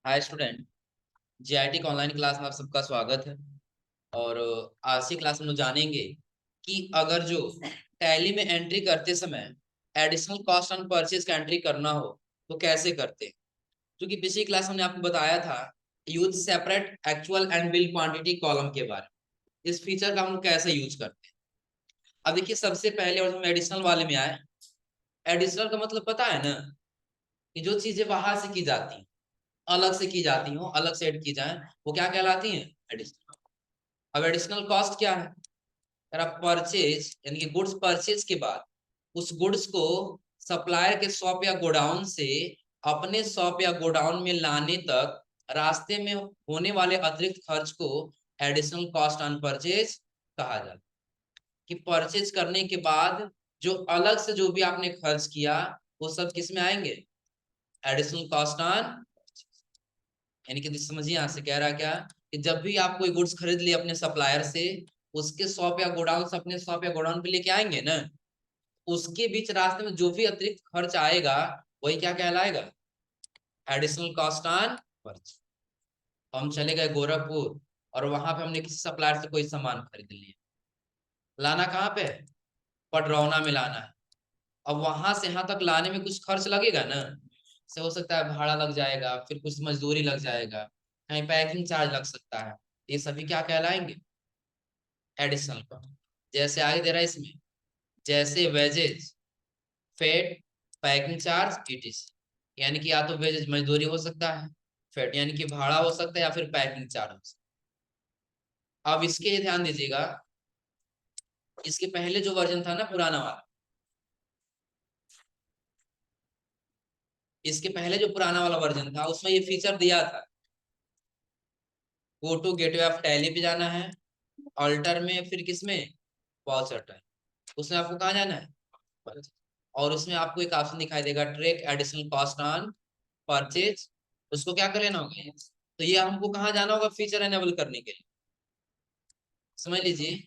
Hi student. GIT के online class में आप सबका स्वागत है। और आज की क्लास में हम लोग जानेंगे कि अगर जो टैली में एंट्री करते समय एडिशनल कॉस्ट ऑन परचेज का एंट्री करना हो तो कैसे करते हैं। क्योंकि पिछली क्लास हमने आपको बताया था use separate actual and bill quantity column के बारे में। इस फीचर का हम लोग कैसे यूज करते हैं। अब देखिए, सबसे पहले और हम एडिशनल वाले में आए। एडिशनल का मतलब पता है ना, कि जो चीजें बाहर से की जाती हैं, अलग से की जाती हो, अलग से ऐड की जाए, वो क्या कहलाती हैं? एडिशनल। अब एडिशनल कॉस्ट क्या है? अगर आप परचेज यानी कि गुड्स परचेज के बाद उस गुड्स को सप्लायर के शॉप या गोडाउन से अपने शॉप या गोडाउन में लाने तक रास्ते में होने वाले अतिरिक्त खर्च को एडिशनल कॉस्ट ऑन परचेज कहा जाता है। कि परचेज करने के बाद जो अलग से जो भी आपने खर्च किया वो सब किस में आएंगे? Additional cost on. यानी कि समझिए, यहां से कह रहा है क्या, कि जब भी आप कोई गुड्स खरीद लिए अपने सप्लायर से, उसके शॉप या गोडाउन से अपने शॉप या गोडाउन पे लेके आएंगे ना, उसके बीच रास्ते में जो भी अतिरिक्त खर्च आएगा वही क्या कहलाएगा? Additional cost on purchase. हम चले गए गोरखपुर और वहां पे हमने किसी सप्लायर से कोई सामान खरीद लिया। लाना कहाँ पे है? पडरौना में लाना है। अब वहां से यहाँ तक लाने में कुछ खर्च लगेगा ना। से हो सकता है भाड़ा लग जाएगा, फिर कुछ मजदूरी लग जाएगा, कहीं पैकिंग चार्ज लग सकता है। ये सभी क्या कहलाएंगे? एडिशनल का। जैसे आगे दे रहा है इसमें, जैसे wages, freight, packing charge, ETC. यानी कि या तो वेजेज मजदूरी हो सकता है, फेट यानी कि भाड़ा हो सकता है, या फिर पैकिंग चार्ज हो सकता है। अब इसके ध्यान दीजिएगा, इसके पहले जो वर्जन था ना, पुराना वाला, इसके पहले जो पुराना वाला वर्जन था उसमें ये फीचर दिया था, go to gateway of Tally पे जाना है, ऑल्टर में, फिर किसमें? Voucher type. उसमें आपको कहाँ जाना है? और उसमें आपको एक ऑप्शन दिखाई देगा, track additional cost on purchase. उसको क्या कर लेना होगा? तो ये हमको कहाँ जाना होगा फीचर एनेबल करने के लिए? समझ लीजिए,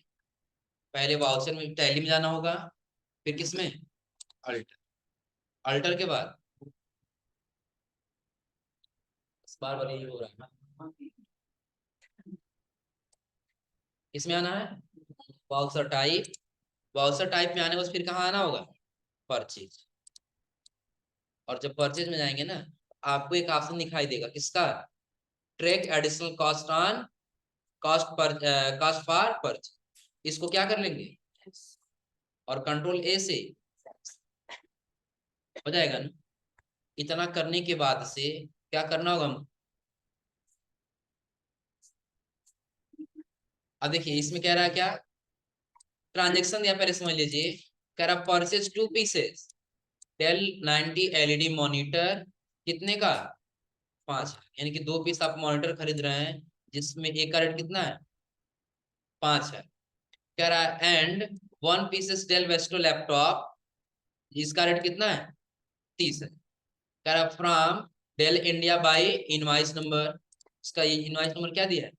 पहले वाउचर में टैली में जाना होगा, फिर किसमें? अल्टर। अल्टर के बाद इस बार बार ये हो रहा है ना, इसमें आना है वाउचर टाइप। वाउचर टाइप में आने के बाद फिर कहाँ आना होगा? परचेज। और जब परचेज में जाएंगे ना, आपको एक ऑप्शन दिखाई देगा, किसका? Track additional cost on cost per cost for purchase. इसको क्या कर लेंगे? और कंट्रोल ए से हो जाएगा ना। इतना करने के बाद से क्या करना होगा हम? अब देखिए, इसमें कह रहा है क्या, ट्रांजेक्शन या पहले समझ लीजिए। कह रहा purchase 2 pieces Dell 90 LED monitor. कितने का? 5। यानी कि 2 पीस आप मॉनिटर खरीद रहे हैं, जिसमें एक का रेट कितना है? 5 है। कह रहा है and 1 pieces Dell Vostro laptop, इसका रेट कितना है? 30 है। कह रहा from Dell India by invoice number, इसका ये इनवाइस नंबर क्या दिया है?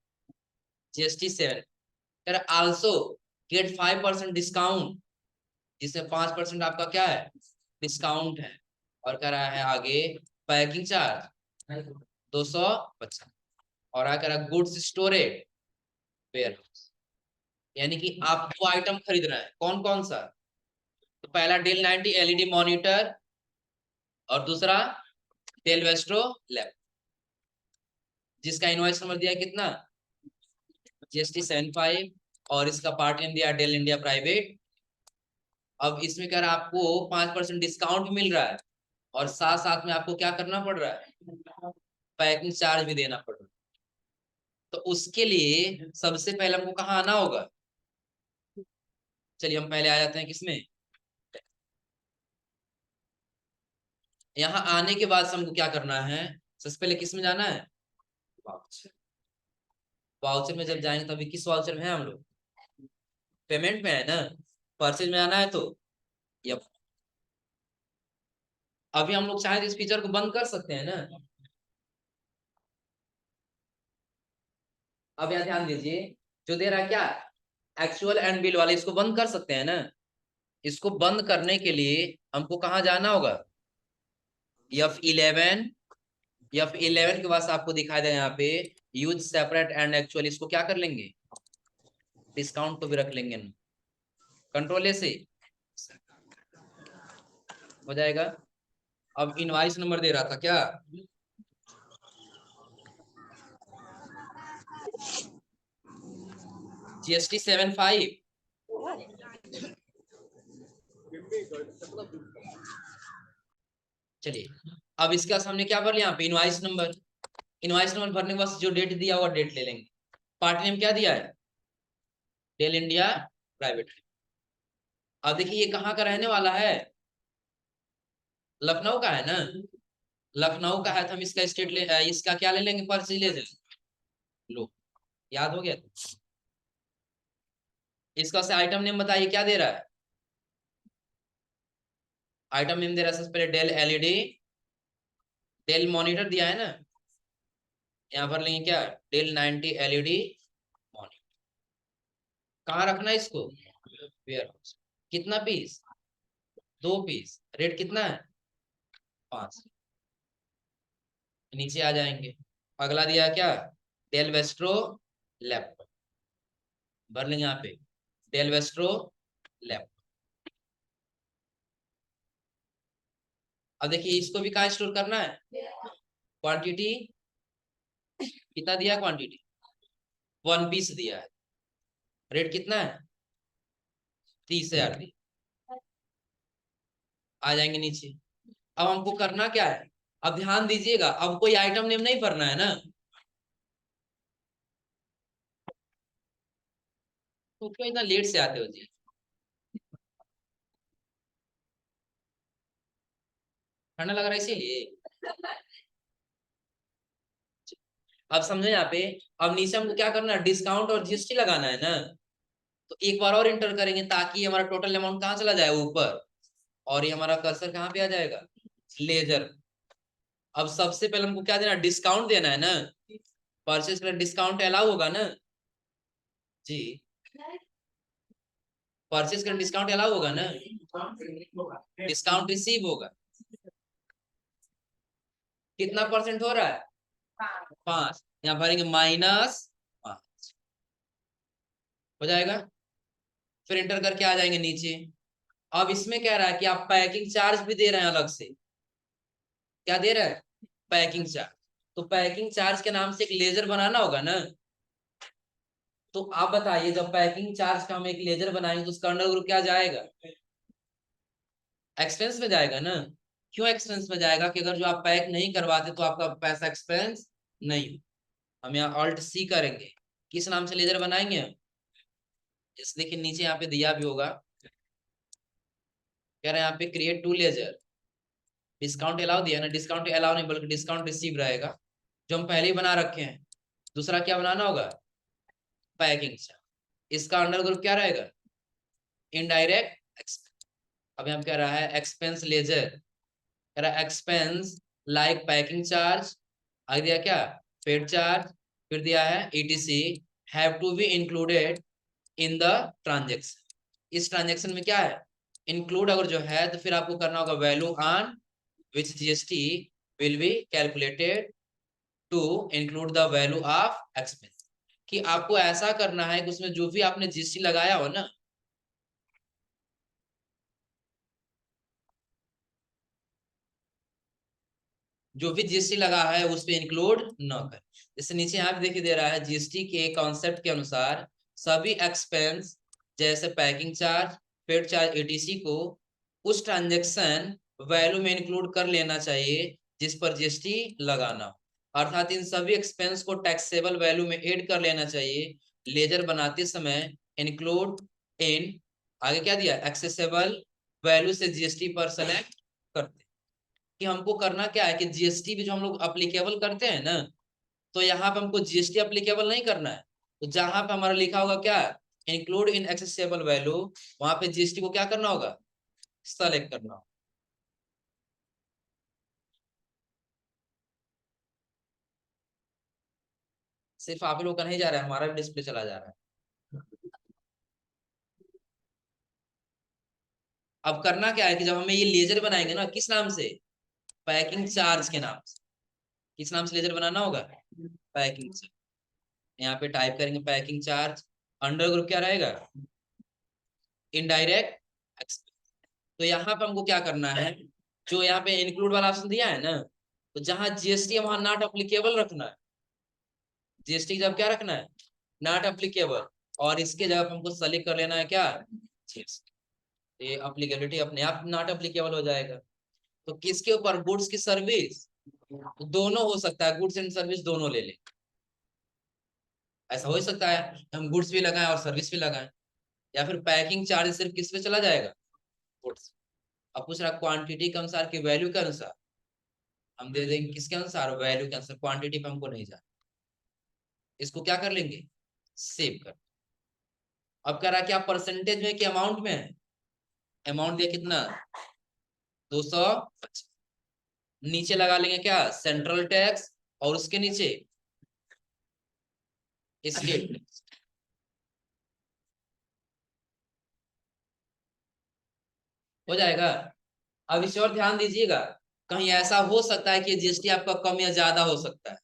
GST 7। कह रहा आल्सो गेट 5% डिस्काउंट, जिससे 5% आपका क्या है? डिस्काउंट है। और कह रहा है आगे पैकिंग चार्ज 250। और आगे कह रहा गुड्स स्टोरेज वेयर हाउस। यानी कि आप 2 आइटम खरीद रहे हैं, कौन कौन सा? तो पहला डेल 90 एलईडी मॉनिटर, और दूसरा डेल वेस्ट्रो लैप, जिसका इनवॉइस नंबर दिया कितना? GST 75। और इसका पार्ट नेम दिया डेल इंडिया प्राइवेट। अब इसमें क्या रहा, आपको 5% डिस्काउंट मिल रहा है, और साथ साथ में आपको क्या करना पड़ रहा है? पैकिंग चार्ज भी देना पड़ रहा है। तो उसके लिए सबसे पहले हमको कहाँ आना होगा? चलिए हम पहले आ जाते हैं किसमें? यहाँ आने के बाद से हमको क्या करना है? सबसे पहले किस में जाना है? वाउचर। वाउचर में जब जाएंगे तभी किस वाउचर में है हम लोग? पेमेंट में है ना। परचेज में आना है तो यप। अभी हम लोग चाहे तो इस फीचर को बंद कर सकते हैं ना। अब यहाँ ध्यान दीजिए, जो दे रहा है क्या, एक्चुअल एंड बिल वाले, इसको बंद कर सकते हैं ना। इसको बंद करने के लिए हमको कहाँ जाना होगा? F11 या फिर 11 के बाद आपको दिखाई देगा यहाँ पे यूज सेपरेट एंड एक्चुअल, इसको क्या कर लेंगे, डिस्काउंट को भी रख लेंगे, कंट्रोल ए से हो जाएगा। अब इनवाइस नंबर दे रहा था क्या, GST 75। चलिए अब इसका हमने क्या भर लिया यहाँ पे इनवाइस नंबर। इनवाइस नंबर भरने के बाद जो डेट दिया हुआ डेट ले लेंगे। पार्टी नेम क्या दिया है, डेल इंडिया प्राइवेट। अब देखिए ये कहाँ का रहने वाला है, लखनऊ का है ना, लखनऊ का है तो हम इसका स्टेट ले, इसका क्या ले लेंगे, परसेंटेज लो, याद हो गया। इसका से आइटम नेम बताइए क्या दे रहा है, आइटम नेम दे रहा है सबसे पहले डेल एलईडी, डेल मॉनिटर दिया है ना, यहाँ पर लेंगे क्या, डेल 90 एलईडी मॉनिटर। कहाँ रखना है इसको, वेयर हाउस। कितना पीस, 2 पीस, रेट कितना है, 5। नीचे आ जाएंगे, अगला दिया क्या, डेल वेस्ट्रो लैपटॉप, भर लेंगे यहाँ पे डेल वेस्ट्रो लैपटॉप। अब देखिए इसको भी कहाँ स्टोर करना है, क्वांटिटी कितना दिया, क्वांटिटी 1 पीस दिया है, रेट कितना है, 30,000 दी। आ जाएंगे नीचे। अब हमको करना क्या है, अब ध्यान दीजिएगा, अब कोई आइटम नेम नहीं भरना है ना, तो क्यों इतना लेट से आते हो जी, ठंडा लग रहा है इसीलिए। अब समझो यहाँ पे, अब नीचे हमको क्या करना है, डिस्काउंट और जीएसटी लगाना है ना, तो एक बार और इंटर करेंगे ताकि हमारा टोटल अमाउंट कहाँ चला जाए, ऊपर, और ये हमारा कर्सर कहाँ पे आ जाएगा, लेजर। अब सबसे पहले हमको क्या देना, डिस्काउंट देना है ना, परचेज पर डिस्काउंट अलाउ होगा ना जी, परचेज कर डिस्काउंट अलाउ होगा ना, डिस्काउंट रिसीव होगा। कितना परसेंट हो रहा है, 5। यहाँ भरेंगे -5 हो जाएगा, फिर इंटर करके आ जाएंगे नीचे। अब इसमें कह रहा है कि आप पैकिंग चार्ज भी दे रहे हैं अलग से, क्या दे रहा है, पैकिंग चार्ज। तो पैकिंग चार्ज के नाम से एक लेजर बनाना होगा ना, तो आप बताइए जब पैकिंग चार्ज का हम एक लेजर बनाएंगे तो उसका अंडर ग्रुप क्या जाएगा, एक्सपेंस में जाएगा ना। क्यों एक्सपेंस में जाएगा, कि अगर जो आप पैक नहीं करवाते तो आपका पैसा एक्सपेंस नहीं। हम यहाँ ऑल्ट सी करेंगे, किस नाम से लेजर बनाएंगे हम, इस देखिए नीचे यहाँ पे दिया भी होगा, कह रहे हैं यहाँ पे create to ledger, discount allow दिया ना, डिस्काउंट अलाउ नहीं बल्कि डिस्काउंट रिसीव रहेगा, जो हम पहले ही बना रखे हैं। दूसरा क्या बनाना होगा, पैकिंग चार्ज। इसका अंडर ग्रुप क्या रहेगा, इनडायरेक्ट। अब यहाँ कह रहा है एक्सपेंस लेजर, कह रहा है एक्सपेंस लाइक पैकिंग चार्ज, आगे दिया क्या, पेड चार्ज, फिर दिया है ETC have to be included in the transaction. इस ट्रांजेक्शन में क्या है, इंक्लूड अगर जो है तो फिर आपको करना होगा value on which GST will be calculated to include the value of expense. कि आपको ऐसा करना है कि उसमें जो भी आपने GST लगाया हो ना, जो भी GST लगा है उस पे इंक्लूड न कर। जैसे नीचे यहाँ पे देखिए दे रहा है GST के कॉन्सेप्ट के अनुसार सभी एक्सपेंस जैसे packing charge, paid charge, ETC को उस ट्रांजेक्शन वैल्यू में इंक्लूड कर लेना चाहिए जिस पर GST लगाना हो। अर्थात इन सभी एक्सपेंस को टैक्सेबल वैल्यू में ऐड कर लेना चाहिए लेजर बनाते समय, इंक्लूड इन, आगे क्या दिया, एक्सेसिबल वैल्यू से GST पर सेलेक्ट करते। कि हमको करना क्या है कि GST भी जो हम लोग अप्लीकेबल करते हैं ना, तो यहाँ पे हमको GST अप्लीकेबल नहीं करना है, तो जहां पे हमारा लिखा होगा क्या, इंक्लूड इन एक्सेसिबल वैल्यू, वहां पे GST को क्या करना होगा, सेलेक्ट करना होगा। सिर्फ आप ही लोग का नहीं जा रहा है, हमारा भी डिस्प्ले चला जा रहा है। अब करना क्या है कि जब हमें ये लेजर बनाएंगे ना, किस नाम से, पैकिंग चार्ज के नाम से, किस नाम से लेजर बनाना होगा? पैकिंग। यहाँ पे टाइप करेंगे पैकिंग चार्ज, अंडर ग्रुप क्या रहेगा? Indirect expense. तो यहाँ पे हमको क्या करना है, जो यहाँ पे इंक्लूड वाला ऑप्शन दिया है ना, तो जहां जीएसटी है वहां नॉट अप्लीकेबल रखना है। जीएसटी जब क्या रखना है? Not applicable. और इसके जगह पे हमको सेलेक्ट कर लेना है क्या? जीएसटी। ये अप्लीकेबिलिटी अपने आप नॉट अप्लीकेबल हो जाएगा। तो किसके ऊपर? गुड्स की सर्विस। तो दोनों हो सकता है, गुड्स एंड सर्विस दोनों ले ले। ऐसा हो सकता है हम गुड्स भी लगाएं और सर्विस भी लगाएं। या फिर पैकिंग चार्ज सिर्फ किस पे चला जाएगा? गुड्स। अब पूछ रहा क्वांटिटी के अनुसार की वैल्यू के अनुसार, हम दे देंगे किसके अनुसार? वैल्यू के अनुसार। क्वांटिटी पे हमको नहीं जाना। इसको क्या कर लेंगे? सेव कर। अब कह रहा है कि आप परसेंटेज में कि अमाउंट में है? अमाउंट दिया कितना? 250। नीचे लगा लेंगे क्या? Central tax. और उसके नीचे स्टेट टैक्स। हो जाएगा। अब इस और ध्यान दीजिएगा, कहीं ऐसा हो सकता है कि जीएसटी आपका कम या ज्यादा हो सकता है।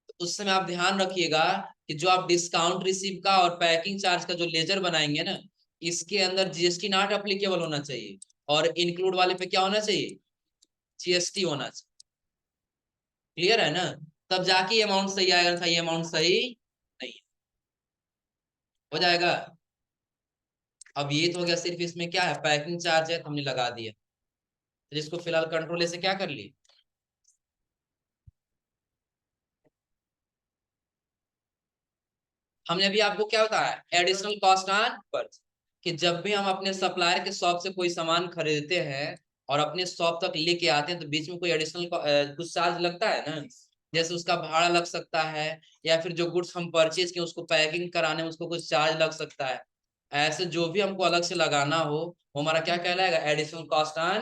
तो उस समय आप ध्यान रखिएगा कि जो आप डिस्काउंट रिसीव का और पैकिंग चार्ज का जो लेजर बनाएंगे ना, इसके अंदर जीएसटी नॉट अप्लीकेबल होना चाहिए, और इंक्लूड वाले पे क्या होना चाहिए? जीएसटी होना चाहिए। क्लियर है ना? तब जाके ये अमाउंट सही आएगा, था ये अमाउंट सही नहीं है। हो जाएगा। अब ये तो हो गया, सिर्फ इसमें क्या है? पैकिंग चार्ज है तो हमने लगा दिया। तो इसको फिलहाल कंट्रोल से क्या कर लिए? हमने अभी आपको क्या बताया? Additional cost on purchase. कि जब भी हम अपने सप्लायर के शॉप से कोई सामान खरीदते हैं और अपने शॉप तक लेके आते हैं, तो बीच में कोई एडिशनल कुछ चार्ज लगता है ना। जैसे उसका भाड़ा लग सकता है, या फिर जो गुड्स हम परचेज किए उसको पैकिंग कराने में उसको कुछ चार्ज लग सकता है। ऐसे जो भी हमको अलग से लगाना हो, वो हमारा क्या कहलाएगा? Additional cost on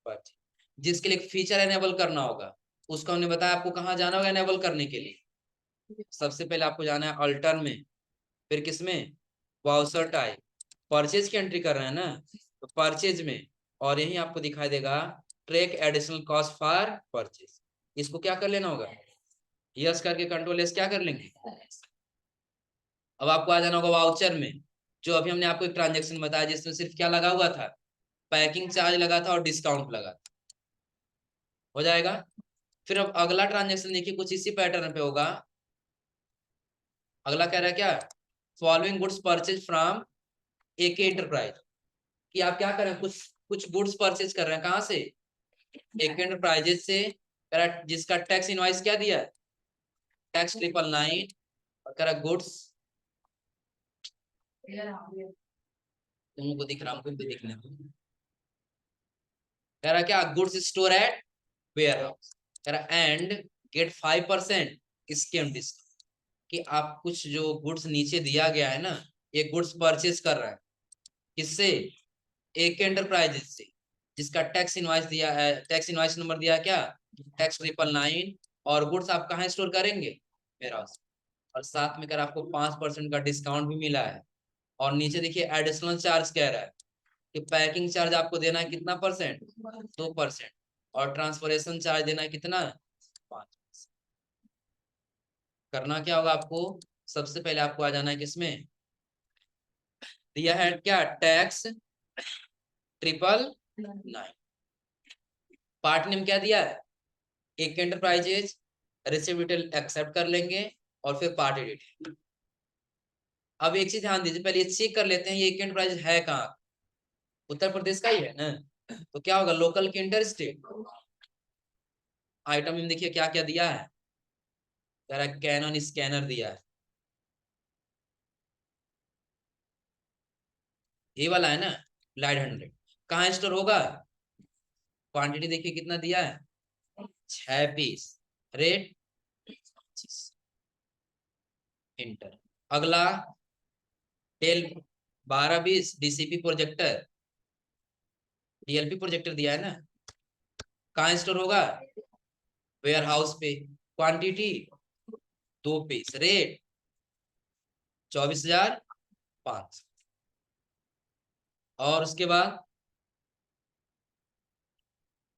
purchase. जिसके लिए फीचर एनेबल करना होगा, उसको हमने बताया आपको कहाँ जाना होगा एनेबल करने के लिए। सबसे पहले आपको जाना है अल्टर में, फिर किसमें? Voucher type. परचेज की एंट्री कर रहे हैं ना, तो परचेज में, और यही आपको दिखाई देगा track additional cost for purchase. इसको क्या कर लेना होगा? यस करके कंट्रोल एस क्या कर लेंगे। अब आपको आ जाना होगा वाउचर में, जो अभी हमने आपको एक ट्रांजेक्शन बताया जिसमें सिर्फ क्या लगा हुआ था? पैकिंग चार्ज लगा था और डिस्काउंट लगा था। हो जाएगा। फिर अब अगला ट्रांजेक्शन देखिए, कुछ इसी पैटर्न पे होगा। अगला कह रहा है क्या? फॉलोइंग गुड्स परचेज फ्रॉम एक एंटरप्राइज। कि आप क्या कर रहे हैं, कुछ कुछ गुड्स परचेज कर रहे हैं, कहाँ से? एक एंटरप्राइजेज से। जिसका टैक्स इनवाइस क्या दिया है? टैक्स 999। और कह रहा गुड्स, तुमको दिख रहा, हमको भी दिखने दो। कह रहा क्या? Goods store at warehouse. कह रहा एंड गेट 5% स्कीम डिस्काउंट। कि आप कुछ जो गुड्स नीचे दिया गया है ना, ये गुड्स परचेज कर रहा है किससे? एक एंटरप्राइजेज से, जिसका टैक्स इनवाइस दिया है, टैक्स इनवाइस नंबर दिया है क्या? टैक्स 999। और गुड्स आप कहाँ स्टोर करेंगे? Warehouse. और साथ में कर आपको 5% का डिस्काउंट भी मिला है। और नीचे देखिए एडिशनल चार्ज कह रहा है कि पैकिंग चार्ज आपको देना है कितना परसेंट? 2%। और ट्रांसपोर्टेशन चार्ज देना है कितना? 5%। करना क्या होगा आपको? सबसे पहले आपको आ जाना है किसमें? दिया है क्या? टैक्स 999। पार्ट नेम क्या दिया है? एक एंटरप्राइजेज। रिसिप्ट डिटेल एक्सेप्ट कर लेंगे, और फिर पार्टी डिटेल। अब एक चीज ध्यान दीजिए, पहले ये चेक कर लेते हैं ये एक एंटरप्राइज है कहाँ। उत्तर प्रदेश का ही है ना, तो क्या होगा? लोकल के इंटर स्टेट। आइटम में देखिए क्या क्या दिया है। कह रहा है कैनन स्कैनर दिया है, ये वाला है ना, लाइट 100। कहाँ स्टोर होगा? क्वांटिटी देखिए कितना दिया है? 6 पीस। रेट 25। इंटर। अगला Dell 12 20 DCP projector, DLP projector दिया है ना। कहाँ स्टोर होगा? वेयर हाउस पे। Quantity 2 piece. रेट 24,500। और उसके बाद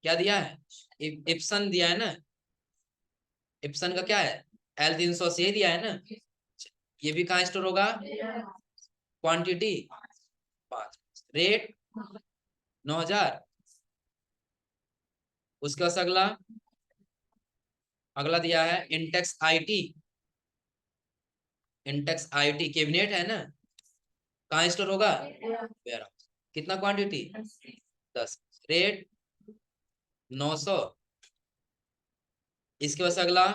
क्या दिया है? इप्सन दिया है ना, इप्सन का क्या है, L300 से दिया है ना। ये भी कहाँ स्टोर होगा, क्वांटिटी 5, रेट 9000। उसके बाद अगला अगला दिया है Intex IT, Intex IT cabinet है ना, कहाँ स्टोर होगा, वेयर हाउस। कितना क्वांटिटी 10, रेट 900। इसके बाद अगला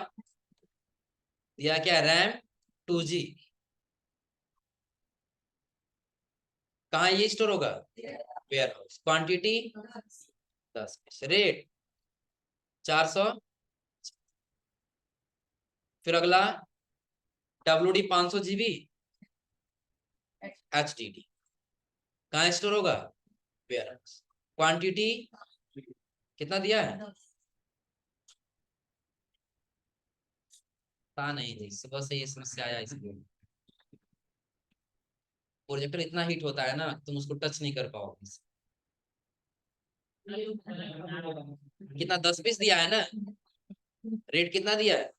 दिया क्या, रैम 2G, कहाँ ये स्टोर होगा, वेयर हाउस। Quantity 10, rate 400। फिर अगला WD 500 GB HDD, कहाँ स्टोर होगा, वेयर हाउस। क्वांटिटी कितना दिया है, पता नहीं जी, सुबह से ये समस्या आया इसलिए। प्रोजेक्टर इतना हीट होता है ना, तुम उसको टच नहीं कर पाओगे। कितना 10 पीस दिया है ना, रेट कितना दिया है,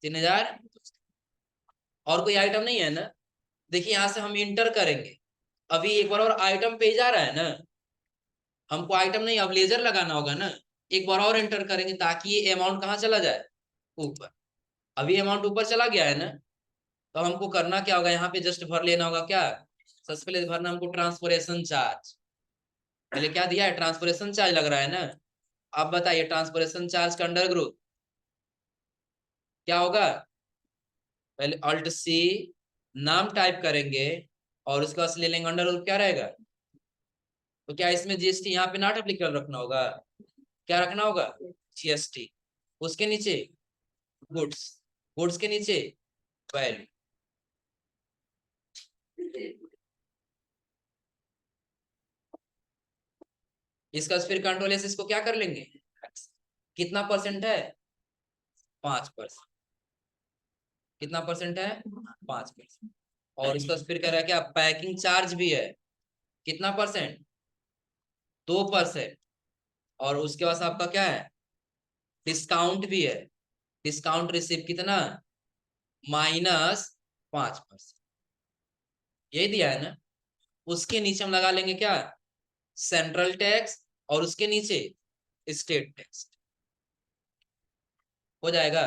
3000। और कोई आइटम नहीं है ना। देखिए यहाँ से हम इंटर करेंगे, अभी एक बार और आइटम पे जा रहा है ना, हमको आइटम नहीं अब लेजर लगाना होगा ना। एक बार और एंटर करेंगे ताकि ये अमाउंट कहाँ चला जाए, ऊपर। अभी अमाउंट ऊपर चला गया है ना, तो हमको करना क्या होगा, यहाँ पे जस्ट भर लेना होगा क्या, सबसे पहले भरना हमको ट्रांसपोर्टेशन चार्ज। पहले क्या दिया है, ट्रांसपोर्टेशन चार्ज लग रहा है ना। अब बताइए ट्रांसपोर्टेशन चार्ज का अंडर ग्रुप क्या होगा, पहले अल्ट सी, नाम टाइप करेंगे और उसके बाद ले लेंगे अंडर ग्रुप क्या रहेगा। तो क्या इसमें जीएसटी यहाँ पे नॉट एप्लीकेबल रखना होगा, क्या रखना होगा, जीएसटी। उसके नीचे गुड्स, गुड्स के नीचे वैल्यू। इसका फिर कंट्रोल एस इसको क्या कर लेंगे, कितना परसेंट है, 5%। कितना परसेंट है, 5%। और इसका फिर कह रहा है क्या, पैकिंग चार्ज भी है, कितना परसेंट, 2%। और उसके बाद आपका क्या है, डिस्काउंट भी है, डिस्काउंट रिसिप कितना, -5%। यही दिया है ना। उसके नीचे हम लगा लेंगे क्या, सेंट्रल टैक्स, और उसके नीचे स्टेट टैक्स, हो जाएगा।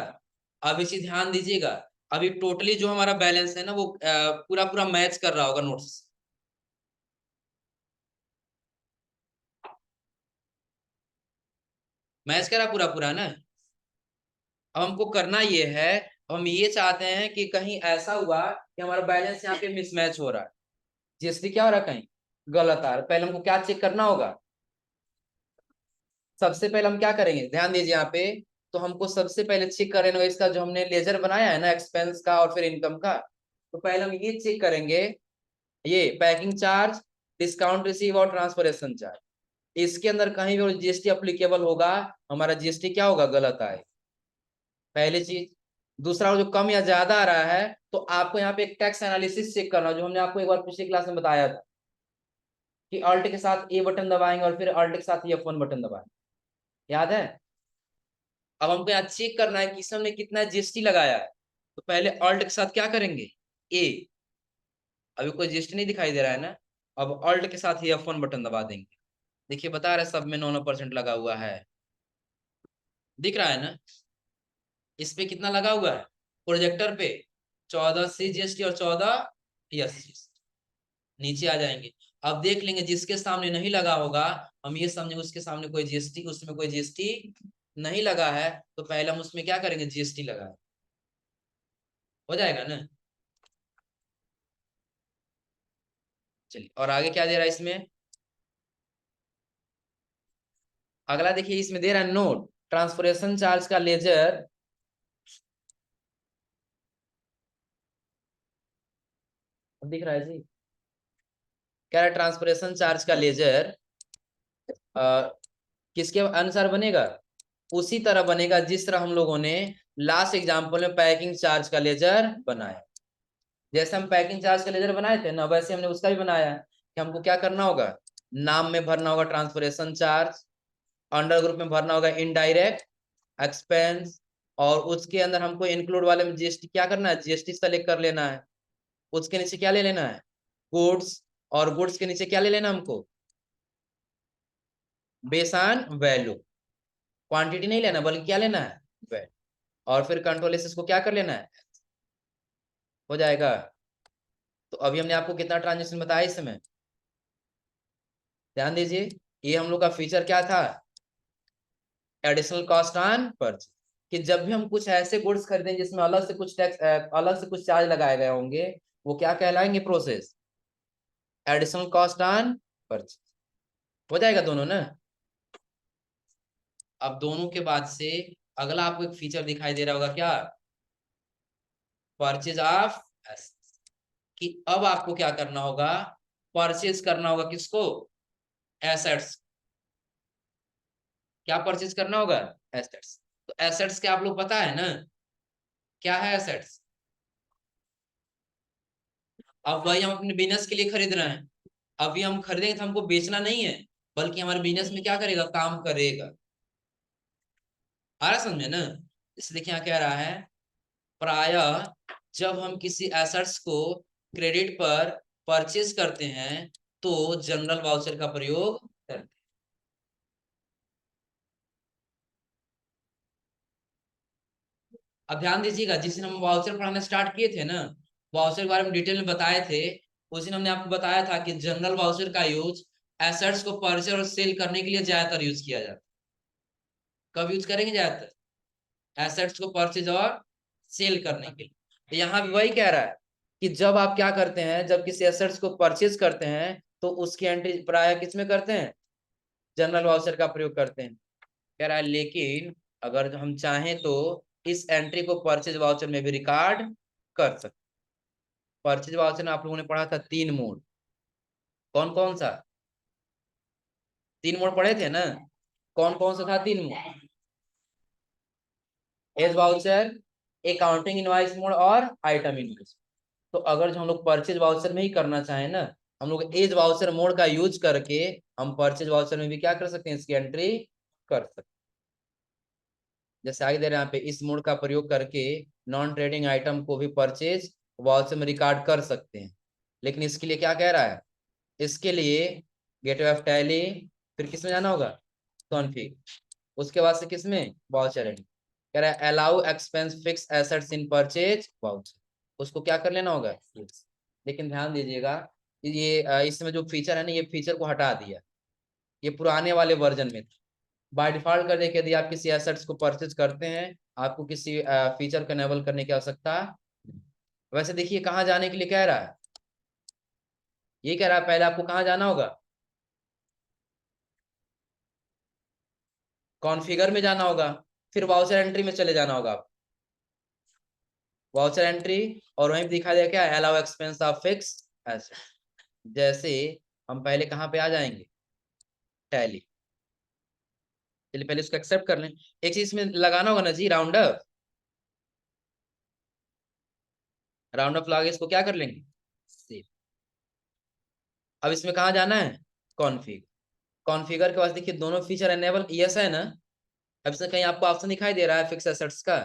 अब इसे ध्यान दीजिएगा, अभी टोटली जो हमारा बैलेंस है ना वो पूरा पूरा मैच कर रहा होगा नोट्स, मैच करा पूरा पूरा ना। अब हमको करना ये है, हम ये चाहते हैं कि कहीं ऐसा हुआ कि हमारा बैलेंस यहाँ पे मिसमैच हो रहा है, जीएसटी क्या हो रहा है कहीं गलत आ रहा है। पहले हमको क्या चेक करना होगा, सबसे पहले हम क्या करेंगे, ध्यान दीजिए यहाँ पे। तो हमको सबसे पहले चेक करेंगे इसका जो हमने लेजर बनाया है ना, एक्सपेंस का और फिर इनकम का। तो पहले हम ये चेक करेंगे, ये पैकिंग चार्ज, डिस्काउंट रिसीव और ट्रांसपोर्टेशन चार्ज, इसके अंदर कहीं भी जीएसटी अप्लीकेबल होगा, हमारा जीएसटी क्या होगा, गलत आए, पहली चीज। दूसरा जो कम या ज्यादा आ रहा है, तो आपको यहाँ पे एक टैक्स एनालिसिस चेक करना, जो हमने आपको एक बार पिछली क्लास में बताया था कि अल्ट के साथ ए बटन दबाएंगे और फिर अल्ट के साथ F1 बटन दबाएंगे, याद है। अब हमको यहाँ चेक करना है कि इसमें कितना जीएसटी लगाया है। तो पहले अल्ट के साथ क्या करेंगे, ए, अभी कोई जीएसटी नहीं दिखाई दे रहा है ना। अब अल्ट के साथ ही F1 बटन दबा देंगे, देखिए बता रहा है सब में 9% लगा हुआ है, दिख रहा है ना। इस पे कितना लगा हुआ है, प्रोजेक्टर पे 14C जीएसटी और 14 जीएसटी। नीचे आ जाएंगे, अब देख लेंगे जिसके सामने नहीं लगा होगा, हम ये समझे उसके सामने कोई जीएसटी, उसमें कोई जीएसटी नहीं लगा है, तो पहले हम उसमें क्या करेंगे, जीएसटी लगाए, हो जाएगा ना। चलिए और आगे क्या दे रहा है इसमें, अगला देखिए इसमें दे रहा है नोट, ट्रांसपोर्टेशन चार्ज का लेजर, दिख रहा है जी, क्या है, ट्रांसपोर्टेशन चार्ज का लेजर किसके अनुसार बनेगा, उसी तरह बनेगा जिस तरह हम लोगों ने लास्ट एग्जांपल में पैकिंग चार्ज का लेजर बनाया। जैसे हम पैकिंग चार्ज का लेजर बनाए थे ना, वैसे हमने उसका भी बनाया कि हमको क्या करना होगा, नाम में भरना होगा ट्रांसपोर्टेशन चार्ज, अंडर ग्रुप में भरना होगा इनडायरेक्ट एक्सपेंस, और उसके अंदर हमको इंक्लूड वाले में जीएसटी क्या करना है, जीएसटी सेलेक्ट कर लेना है। उसके नीचे क्या ले लेना है, गुड्स, और गुड्स के नीचे क्या ले लेना हमको, बेस ऑन वैल्यू। क्वांटिटी नहीं लेना बल्कि क्या लेना है, वैल्यू। और फिर कंट्रोल एस को क्या कर लेना है, हो जाएगा। तो अभी हमने आपको कितना ट्रांजेक्शन बताया इस समय, ध्यान दीजिए। ये हम लोग का फीचर क्या था, एडिशनल कॉस्ट ऑन परचेज, कि जब भी हम कुछ ऐसे गुड्स खरीदें जिसमें अलग से कुछ टैक्स, अलग से कुछ चार्ज लगाए गए होंगे, वो क्या कहलाएंगे, process, additional cost on purchase. हो जाएगा दोनों ना। अब दोनों के बाद से अगला आपको एक फीचर दिखाई दे रहा होगा क्या, परचेज ऑफ एसेट्स, कि अब आपको क्या करना होगा, परचेज करना होगा किसको, एसेट्स। क्या परचेज करना होगा, एसेट्स। तो एसेट्स क्या आप लोग पता है ना, क्या है एसेट्स। अब वही हम अपने बिजनेस के लिए खरीद रहे हैं, अभी हम खरीदेंगे तो हमको बेचना नहीं है, बल्कि हमारे बिजनेस में क्या करेगा, काम करेगा। आ रहा समझे ना। इसलिए क्या कह रहा है, प्राय जब हम किसी एसेट्स को क्रेडिट पर परचेज करते हैं तो जनरल वाउचर का प्रयोग करते हैं। अब ध्यान दीजिएगा, जिस दिन हम वाउचर पढ़ाना स्टार्ट किए थे ना, वाउचर के बारे में डिटेल में बताए थे। उस दिन हमने आपको बताया था कि जनरल वाउचर का यूज एसेट्स को परचेज और सेल करने के लिए ज्यादातर यूज किया जाता है। कब यूज करेंगे ज्यादातर, एसेट्स को परचेज और सेल करने के लिए। तो यहाँ भी वही कह रहा है कि जब आप क्या करते हैं, जब किसी एसेट्स को परचेज करते हैं तो उसकी एंट्री प्राय किसमें करते हैं, जनरल वाउचर का प्रयोग करते हैं। कह रहा है लेकिन अगर हम चाहें तो इस एंट्री को परचेज वाउचर में भी रिकॉर्ड कर सकते। परचेज वाउचर में आप लोगों ने पढ़ा था 3 मोड, कौन कौन सा, 3 मोड पढ़े थे ना, कौन कौन सा था 3 mode, as voucher, accounting invoice mode और आइटम इनवॉइस। तो अगर जो हम लोग परचेज वाउचर में ही करना चाहें ना, हम लोग एज वाउचर मोड का यूज करके हम परचेज वाउचर में भी क्या कर सकते हैं, इसकी एंट्री कर सकते हैं। जैसे आगे दे रहे हैं यहाँ पे, इस मोड का प्रयोग करके नॉन ट्रेडिंग आइटम को भी परचेज वाउचर में रिकॉर्ड कर सकते हैं। लेकिन इसके लिए क्या कह रहा है, इसके लिए गेटवे ऑफ टैली, फिर किसमें जाना होगा, कॉन्फिग, उसके बाद से किसमें, वाउचर एंट्री। कह रहा है allow expense fix assets in purchase voucher, उसको क्या कर लेना होगा। लेकिन ध्यान दीजिएगा, ये इसमें जो फीचर है ना, ये फीचर को हटा दिया, ये पुराने वाले वर्जन में था। बाय डिफॉल्ट कर दे कि यदि आप किसी एसेट्स को परचेज करते हैं, आपको किसी फीचर को एनेबल करने की आवश्यकता। वैसे देखिए कहाँ जाने के लिए कह रहा है, ये कह रहा है पहले आपको कहाँ जाना होगा, कॉन्फ़िगर में जाना होगा, फिर वाउचर एंट्री में चले जाना होगा, वाउचर एंट्री, और वहीं दिखा दिया क्या, allow expense of fix asset. जैसे हम पहले कहाँ पे आ जाएंगे, टैली। चलिए पहले इसको एक्सेप्ट कर लें। एक चीज में लगाना होगा ना जी, राउंड अप, राउंड अप लगा के इसको क्या कर लेंगे, सेव। अब इसमें कहाँ जाना है, कॉन्फ़िग, कॉन्फ़िगर के पास देखिए दोनों फीचर एनेबल यस है ना। अब इसमें कहीं आपको ऑप्शन दिखाई दे रहा है फिक्स एसेट्स का,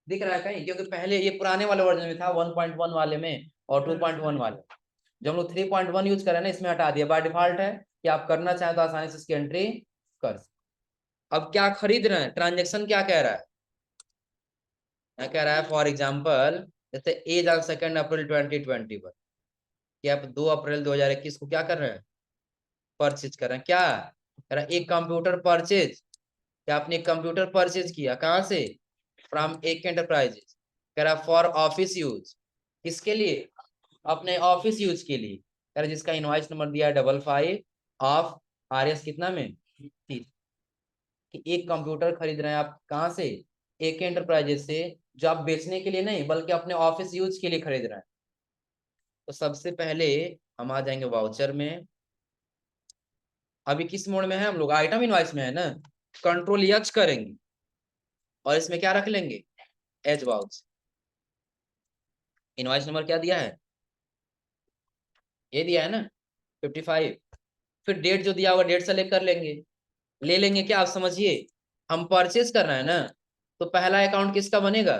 दिख रहा है कहीं, क्योंकि पहले ये पुराने वाले वर्जन में था 1.1 वाले में और 2.1 वाले। जब हम लोग 3.1 यूज करें ना, इसमें हटा दिया, बाय डिफॉल्ट है कि आप करना चाहें तो आसानी से इसकी एंट्री कर। अब क्या खरीद रहे हैं, ट्रांजेक्शन क्या कह रहा है, क्या कह रहा है, फॉर एग्जाम्पल जैसे एज ऑन 2 अप्रैल 2021, कि आप 2 अप्रैल 2021 को क्या कर रहे हैं, परचेज कर रहे हैं। क्या कह रहा है, एक कंप्यूटर परचेज, क्या आपने एक कंप्यूटर परचेज किया, कहाँ से, फ्रॉम एक एंटरप्राइजेज। कह रहा है फॉर ऑफिस यूज, किसके लिए, अपने ऑफिस यूज के लिए। कह रहा है जिसका इनवॉइस नंबर दिया है 55 ऑफ आर एस कितना में 30, कि एक कंप्यूटर खरीद रहे हैं आप कहाँ से, एक एंटरप्राइजेज से, जो आप बेचने के लिए नहीं बल्कि अपने ऑफिस यूज के लिए खरीद रहे हैं। तो सबसे पहले हम आ जाएंगे वाउचर में। अभी किस मोड में है हम लोग, आइटम इनवॉइस में है ना, कंट्रोल यच करेंगे और इसमें क्या रख लेंगे, एज वाउच। इनवॉइस नंबर क्या दिया है, ये दिया है ना 55, फिर डेट जो दिया होगा डेट सेलेक्ट कर लेंगे, ले लेंगे क्या, आप समझिए हम परचेज कर रहे हैं ना, तो पहला अकाउंट किसका बनेगा,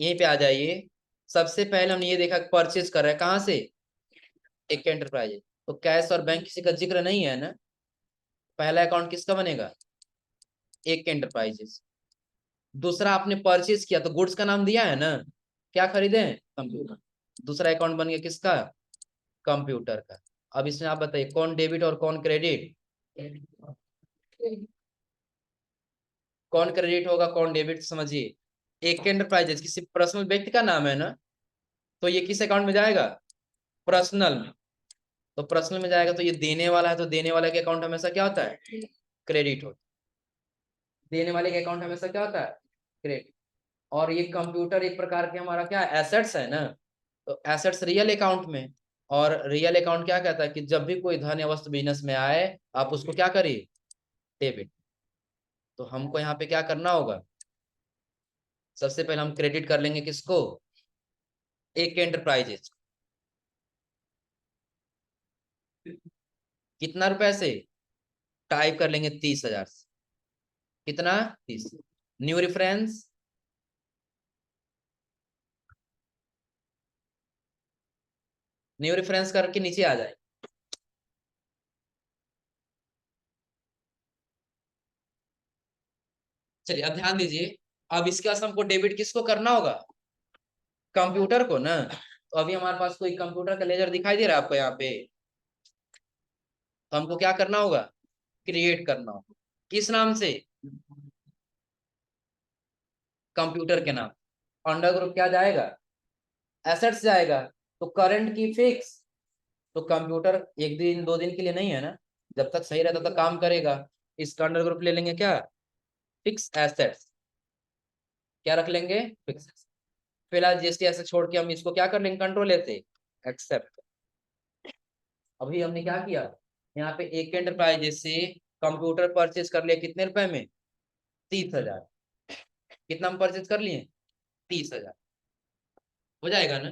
यहीं पे आ जाइए। सबसे पहले हमने ये देखा परचेज कर रहे हैं कहाँ से, एक एंटरप्राइज, तो कैश और बैंक किसी का जिक्र नहीं है ना, पहला अकाउंट किसका बनेगा, एक एंटरप्राइजेस। दूसरा आपने परचेज किया तो गुड्स का नाम दिया है ना, क्या खरीदे हैं, कंप्यूटर, दूसरा अकाउंट बन गया किसका, कंप्यूटर का। अब इसमें आप बताइए कौन डेबिट और कौन क्रेडिट, कौन क्रेडिट होगा कौन डेबिट, समझिए। एक एंटरप्राइजेस किसी पर्सनल व्यक्ति का नाम है ना, तो ये किस अकाउंट में जाएगा, पर्सनल में, तो पर्सनल में जाएगा, तो ये देने वाला है, तो देने वाले के अकाउंट हमेशा क्या होता है, क्रेडिट होता है, देने वाले के अकाउंट हमेशा क्या होता है, क्रेडिट। और ये कंप्यूटर एक प्रकार के हमारा क्या एसेट्स है ना, तो एसेट्स रियल अकाउंट में, और रियल अकाउंट क्या कहता है कि जब भी कोई धन या वस्तु बिजनेस में आए आप उसको क्या करिए, डेबिट। तो हमको यहाँ पे क्या करना होगा, सबसे पहले हम क्रेडिट कर लेंगे किसको, एक एंटरप्राइजेज, कितना रुपए से, टाइप कर लेंगे 30,000 से, कितना 30, न्यू रेफरेंस, न्यू रेफरेंस करके नीचे आ जाए। चलिए अब ध्यान दीजिए, अब इसके पास हमको डेबिट किसको करना होगा, कंप्यूटर को ना, तो अभी हमारे पास कोई कंप्यूटर का लेजर दिखाई दे रहा है आपको यहाँ पे, तो हमको क्या करना होगा, क्रिएट करना होगा, किस नाम से, कंप्यूटर के नाम, अंडर ग्रुप क्या जाएगा, एसेट्स जाएगा, तो करंट की फिक्स, तो कंप्यूटर एक दिन दो दिन के लिए नहीं है ना, जब तक सही रहता तब काम करेगा, इसका अंडर ग्रुप ले लेंगे क्या, फिक्स एसेट्स, क्या रख लेंगे, फिक्स। फिलहाल जीएसटी ऐसे छोड़ के हम इसको क्या कर लेंगे, कंट्रोल लेते, एक्सेप्ट। अभी हमने क्या किया, यहाँ पे एक एंटरप्राइज से कंप्यूटर परचेज कर लिया कितने रुपए में, 30,000, कितना हम परचेज कर लिए, 30,000, हो जाएगा ना,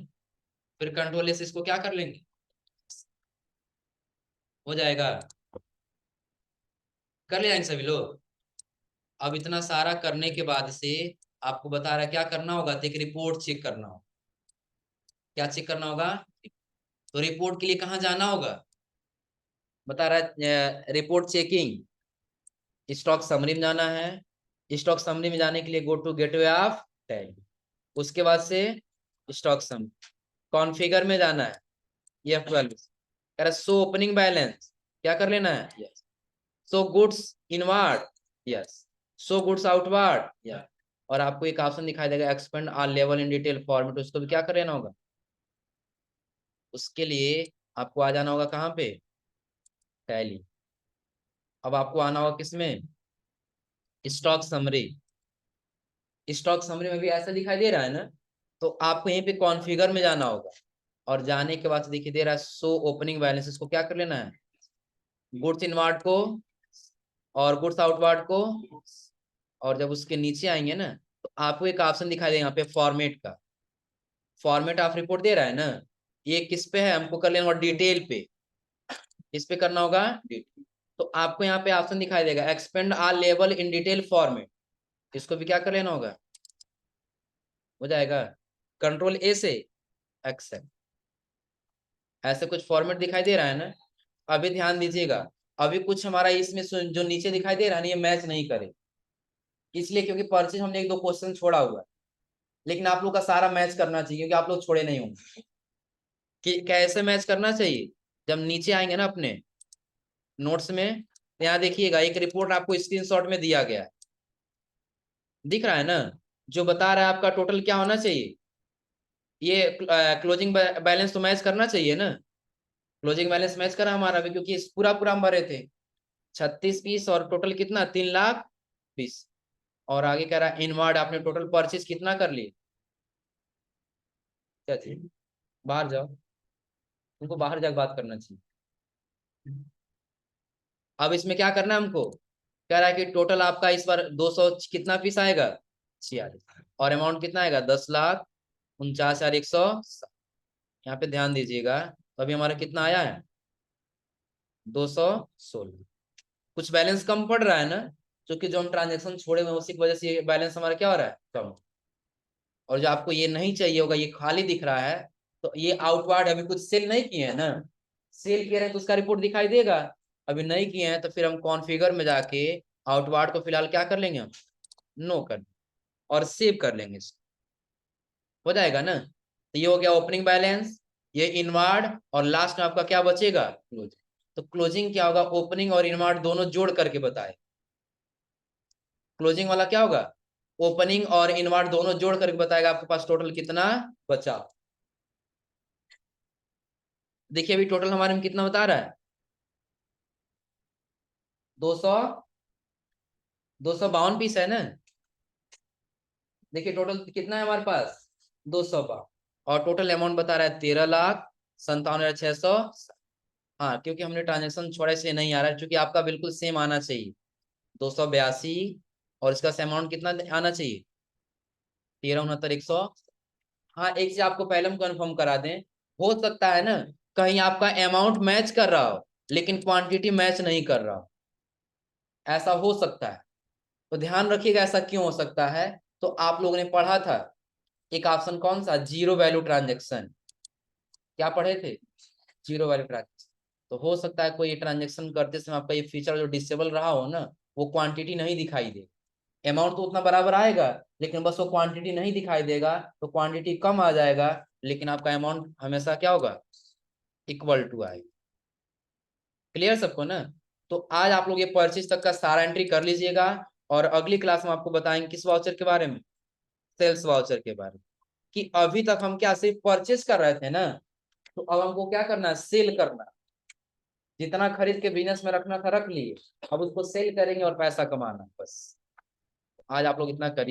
फिर कंट्रोल से इसको क्या कर लेंगे, हो जाएगा, कर ले जाएंगे सभी लोग। अब इतना सारा करने के बाद से आपको बता रहा है क्या करना होगा, तो एक रिपोर्ट चेक करना होगा, क्या चेक करना होगा, तो रिपोर्ट के लिए कहाँ जाना होगा, बता रहा है रिपोर्ट चेकिंग, स्टॉक समरी में जाना है, स्टॉक समरी में जाने के लिए go to gateway of Tally, उसके बाद से स्टॉक समरी, कॉन्फ़िगर में जाना है, ये F12 कह रहा सो ओपनिंग बैलेंस, क्या कर लेना है, yes, so goods inward, yes, so goods outward, yes, और आपको एक ऑप्शन दिखाई देगा expand all level in detail format, उसको भी क्या कर लेना होगा, उसके लिए आपको आ जाना होगा कहाँ पे, टैली। अब आपको आना होगा किसमें, स्टॉक समरी, स्टॉक समरी में भी ऐसा दिखाई दे रहा है ना, तो आपको यहीं पे कॉन्फ़िगर में जाना होगा, और जाने के बाद दिखाई दे रहा है सो ओपनिंग बैलेंस, इसको क्या कर लेना है, गुड्स इनवार्ड को और गुड्स आउटवार्ड को, और जब उसके नीचे आएंगे ना, तो आपको एक ऑप्शन दिखाई देगा यहाँ पे फॉर्मेट का, फॉर्मेट ऑफ रिपोर्ट दे रहा है ना, ये किस पे है, हमको कर लेना होगा डिटेल पे, इस पे करना होगा डिटेल, तो आपको यहाँ पे ऑप्शन दिखाई देगा expand all level in detail format, इसको भी क्या कर लेना होगा, हो जाएगा, कंट्रोल ए से एक्सेप्ट, ऐसे कुछ फॉर्मेट दिखाई दे रहा है ना। अभी ध्यान दीजिएगा, अभी कुछ हमारा इसमें जो नीचे दिखाई दे रहा है ना, ये मैच नहीं करे, इसलिए क्योंकि परचेज हमने एक दो क्वेश्चन छोड़ा हुआ है, लेकिन आप लोग का सारा मैच करना चाहिए क्योंकि आप लोग छोड़े नहीं होंगे, कि कैसे मैच करना चाहिए, जब नीचे आएंगे ना अपने नोट्स में, तो यहाँ देखिएगा एक रिपोर्ट आपको स्क्रीनशॉट में दिया गया है, दिख रहा है ना, जो बता रहा है आपका टोटल क्या होना चाहिए, ये क्लोजिंग बैलेंस तो मैच करना चाहिए ना, क्लोजिंग बैलेंस मैच करा हमारा भी, क्योंकि पूरा पूरा हम भरे थे 36 पीस, और टोटल कितना 3,20,000, और आगे कह रहा है इनवार्ड आपने टोटल परचेज कितना कर लिए, क्या चाहिए, बाहर जाओ, तुमको बाहर जाकर बात करना चाहिए। अब इसमें क्या करना है हमको, कह रहा है कि टोटल आपका इस बार 200 कितना पीस आएगा, 46, और अमाउंट कितना आएगा, 10,49,100। यहाँ पे ध्यान दीजिएगा, तो अभी हमारा कितना आया है, 216। कुछ बैलेंस कम पड़ रहा है ना, क्योंकि जो हम ट्रांजेक्शन छोड़े हुए हैं उसी की वजह से ये बैलेंस हमारा क्या हो रहा है, कम। और जो आपको ये नहीं चाहिए होगा, ये खाली दिख रहा है, तो ये आउटवार्ड अभी कुछ सेल नहीं किए हैं ना, सेल किए रहे तो उसका रिपोर्ट दिखाई देगा। अभी नहीं किए हैं तो फिर हम कॉन्फ़िगर में जाके आउटवार्ड को फिलहाल क्या कर लेंगे हम, नो कर, और सेव कर लेंगे, हो जाएगा ना। तो ये हो गया ओपनिंग बैलेंस, ये इनवार्ड, और लास्ट में आपका क्या बचेगा, क्लोजिंग। तो क्लोजिंग क्या होगा, ओपनिंग और इनवार्ड दोनों जोड़ करके बताए। क्लोजिंग वाला क्या होगा, ओपनिंग और इनवार्ड दोनों जोड़ करके बताएगा आपके पास टोटल कितना बचा। देखिए अभी टोटल हमारे में कितना बता रहा है, 200, 252 पीस है ना। देखिए टोटल कितना है हमारे पास, 252, और टोटल अमाउंट बता रहा है 13,57,600। हाँ, क्योंकि हमने ट्रांजेक्शन छोड़ा इसलिए नहीं आ रहा है, क्योंकि आपका बिल्कुल सेम आना चाहिए, 282, और इसका अमाउंट कितना आना चाहिए, 13,69,100। हाँ, एक चीज आपको पहले हम कंफर्म करा दें, हो सकता है ना कहीं आपका अमाउंट मैच कर रहा हो लेकिन क्वांटिटी मैच नहीं कर रहा हो, ऐसा हो सकता है। तो ध्यान रखिएगा ऐसा क्यों हो सकता है। तो आप लोगों ने पढ़ा था एक ऑप्शन कौन सा, जीरो वैल्यू ट्रांजेक्शन, क्या पढ़े थे, जीरो वैल्यू ट्रांजेक्शन। तो हो सकता है कोई ट्रांजेक्शन करते समय आपका ये फीचर जो डिसेबल रहा हो ना, वो क्वांटिटी नहीं दिखाई दे, अमाउंट तो उतना बराबर आएगा लेकिन बस वो क्वांटिटी नहीं दिखाई देगा, तो क्वांटिटी कम आ जाएगा लेकिन आपका अमाउंट हमेशा क्या होगा, इक्वल टू आएगा। क्लियर सबको ना। तो आज आप लोग ये परचेज तक का सारा एंट्री कर लीजिएगा, और अगली क्लास में आपको बताएंगे किस वाउचर के बारे में, सेल्स वाउचर के बारे में। कि अभी तक हम क्या सिर्फ परचेज कर रहे थे ना, तो अब हमको क्या करना है, सेल करना। जितना खरीद के बिजनेस में रखना था रख लिए, अब उसको सेल करेंगे और पैसा कमाना बस। आज आप लोग इतना करिए।